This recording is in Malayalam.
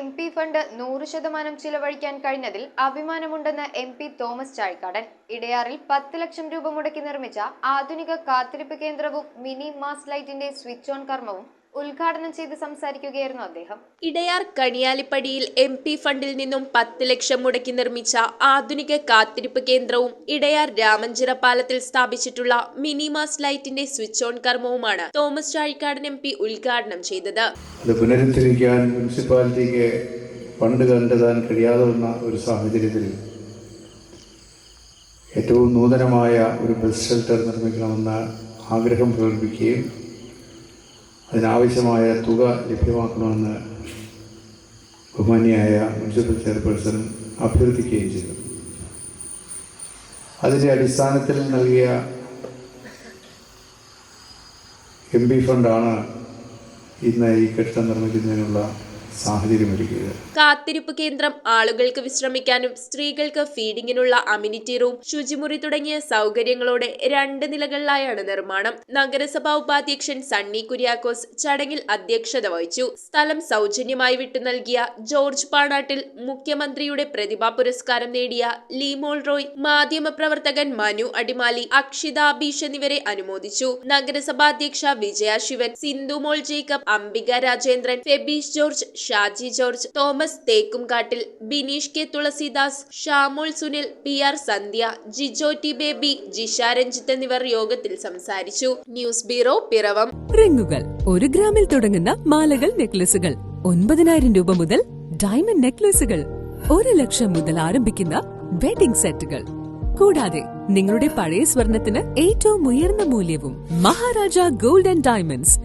MP ഫണ്ട് 100% ചിലവഴിക്കാൻ കഴിഞ്ഞതിൽ അഭിമാനമുണ്ടെന്ന് MP തോമസ് ചാഴിക്കാടൻ. ഇടയാറിൽ 10 ലക്ഷം രൂപ മുടക്കി നിർമ്മിച്ച ആധുനിക കാത്തിരിപ്പ് കേന്ദ്രവും മിനി മാസ് ലൈറ്റിന്റെ സ്വിച്ച് ഓൺ കർമ്മവും ഉദ്ഘാടനം ചെയ്ത് സംസാരിക്കുകയായിരുന്നു അദ്ദേഹം. ഇടയാർ കണിയാലിപ്പടിയിൽ MP ഫണ്ടിൽ നിന്നും 10 ലക്ഷം മുടക്കി നിർമ്മിച്ച ആധുനിക കാത്തിരിപ്പ് കേന്ദ്രവും ഇടയാർ രാമഞ്ചിറ പാലത്തിൽ സ്ഥാപിച്ചിട്ടുള്ള മിനി മാസ് ലൈറ്റിന്റെ സ്വിച്ച് ഓൺ കർമ്മവുമാണ് തോമസ് ചാഴിക്കാടൻ MP ഉദ്ഘാടനം ചെയ്തത്. അത് പുനരുദ്ധരിക്കാൻ മുനിസിപ്പാലിറ്റിക്ക് ഫണ്ട് കണ്ടെത്താൻ കഴിയാതെ വന്ന ഒരു സാഹചര്യത്തിൽ ഏറ്റവും നൂതനമായ ഒരു ബസ് ഷെൽട്ടർ നിർമ്മിക്കണമെന്ന ആഗ്രഹം പ്രകടിപ്പിക്കുകയും അതിനാവശ്യമായ തുക ലഭ്യമാക്കണമെന്ന് ബഹുമാന്യായ മുനിസിപ്പൽ ചെയർപേഴ്സൺ അഭ്യർത്ഥിക്കുകയും ചെയ്തു. അതിൻ്റെ അടിസ്ഥാനത്തിൽ നൽകിയ MP ഫണ്ടാണ് ഇന്ന് ഈ കെട്ടിടം നിർമ്മിക്കുന്നതിനുള്ള സാഹചര്യമൊരുക്കുക. കാത്തിരിപ്പ് കേന്ദ്രം ആളുകൾക്ക് വിശ്രമിക്കാനും സ്ത്രീകൾക്ക് ഫീഡിങ്ങിനുള്ള അമ്യൂണിറ്റി റൂം, ശുചിമുറി തുടങ്ങിയ സൗകര്യങ്ങളോടെ 2 നിലകളിലായാണ് നിർമ്മാണം. നഗരസഭാ ഉപാധ്യക്ഷൻ സണ്ണി കുര്യാക്കോസ് ചടങ്ങിൽ അധ്യക്ഷത വഹിച്ചു. സ്ഥലം സൗജന്യമായി വിട്ടു നൽകിയ ജോർജ് പാണാട്ടിൽ, മുഖ്യമന്ത്രിയുടെ പ്രതിഭാ പുരസ്കാരം നേടിയ ലീമോൾ റോയ്, മാധ്യമപ്രവർത്തകൻ മനു അടിമാലി, അക്ഷിത അബീഷ് എന്നിവരെ അനുമോദിച്ചു. നഗരസഭാ അധ്യക്ഷ Vijaya Sivan, Sindhumol Jacob, Ambika Rajendran, Febeesh George, Shaji George, Thomas Thekkumkattil, Bineesh K Thulasidas, Shamol Sunil, PR Sandhya, Jijo T Baby, Jisha Ranjith എന്നിവർ യോഗത്തിൽ സംസാരിച്ചു. News bureau, Piravom. റിങ്ങുകൾ 1 ഗ്രാമിൽ തുടങ്ങുന്ന മാലകൾ, നെക്ലസുകൾ 9,000 രൂപ മുതൽ ഡയമണ്ട് നെക്ലസുകൾ 1 ലക്ഷം മുതൽ ആരംഭിക്കുന്ന വെഡിംഗ് സെറ്റുകൾ. കൂടാതെ നിങ്ങളുടെ പഴയ സ്വർണത്തിന് ഏറ്റവും ഉയർന്ന മൂല്യവും. Maharaja gold and diamonds,